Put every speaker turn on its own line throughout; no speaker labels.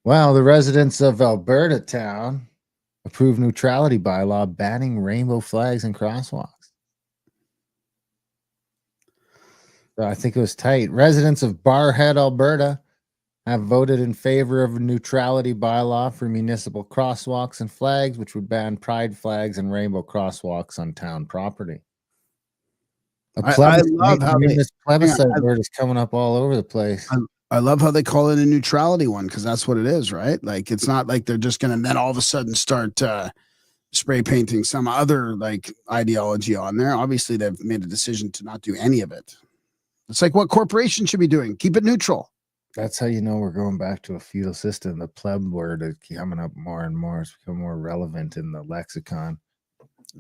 Well, the residents of Alberta town approved neutrality bylaw banning rainbow flags and crosswalks. So I think it was tight. Residents of Barhead, Alberta, have voted in favor of a neutrality bylaw for municipal crosswalks and flags, which would ban pride flags and rainbow crosswalks on town property.
I love how
this plebiscite word is coming up all over the place.
I love how they call it a neutrality one, because that's what it is, right? Like, it's not like they're just going to then all of a sudden start spray painting some other like ideology on there. Obviously, they've made a decision to not do any of it. It's like what corporations should be doing. Keep it neutral.
That's how you know we're going back to a feudal system. The pleb word is coming up more and more. It's become more relevant in the lexicon.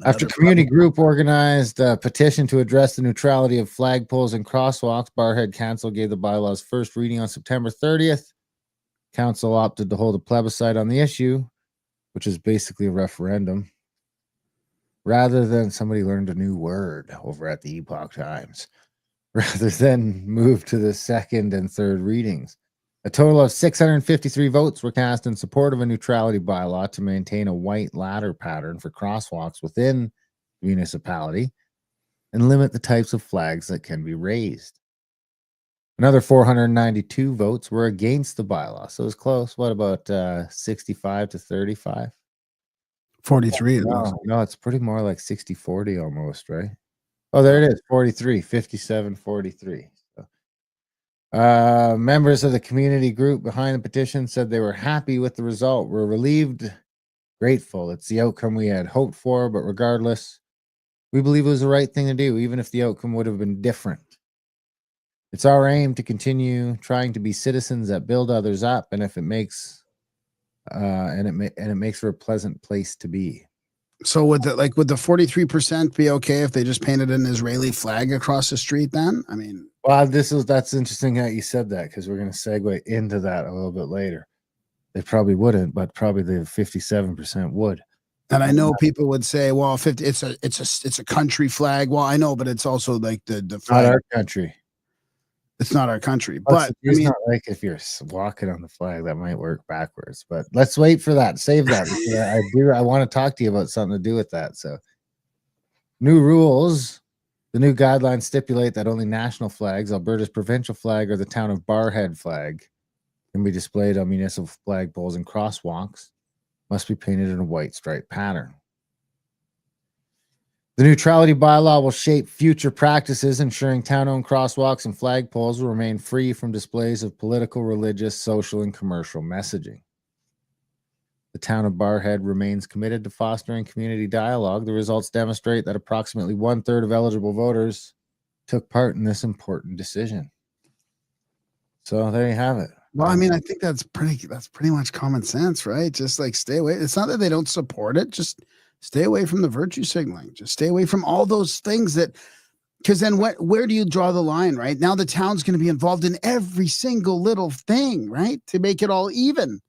After community group organized a petition to address the neutrality of flagpoles and crosswalks, Barhead Council gave the bylaws first reading on September 30th. Council opted to hold a plebiscite on the issue, which is basically a referendum. Rather than somebody learned a new word over at the Epoch Times, rather than move to the second and third readings. A total of 653 votes were cast in support of a neutrality bylaw to maintain a white ladder pattern for crosswalks within the municipality and limit the types of flags that can be raised. Another 492 votes were against the bylaw, so it was close. What about 65 to 35?
43.
No, it's pretty more like 60-40 almost, right? Oh, there it is, 43, 57, 43. Members of the community group behind the petition said they were happy with the result. We're relieved, grateful. It's the outcome we had hoped for, but regardless, we believe it was the right thing to do, even if the outcome would have been different. It's our aim to continue trying to be citizens that build others up, and if it makes it makes for a pleasant place to be.
So would the 43% be okay if they just painted an Israeli flag across the street then? I mean,
well, that's interesting how you said that, because we're going to segue into that a little bit later. They probably wouldn't, but probably the 57% would.
And I know people would say, well, it's a country flag. Well, I know, but it's also like the flag.
Not our country.
It's not our country, but
it's not like if you're walking on the flag, that might work backwards. But let's wait for that. Save that. I want to talk to you about something to do with that. So, new rules. The new guidelines stipulate that only national flags, Alberta's provincial flag, or the town of Barhead flag can be displayed on municipal flagpoles and crosswalks. Must be painted in a white stripe pattern. The neutrality bylaw will shape future practices, ensuring town-owned crosswalks and flagpoles will remain free from displays of political, religious, social, and commercial messaging. The town of Barhead remains committed to fostering community dialogue. The results demonstrate that approximately 1/3 of eligible voters took part in this important decision. So there you have it.
Well, I mean, I think that's pretty much common sense, right? Just like stay away. It's not that they don't support it, just stay away from the virtue signaling. Just stay away from all those things because then where do you draw the line, right? Now the town's going to be involved in every single little thing, right? To make it all even.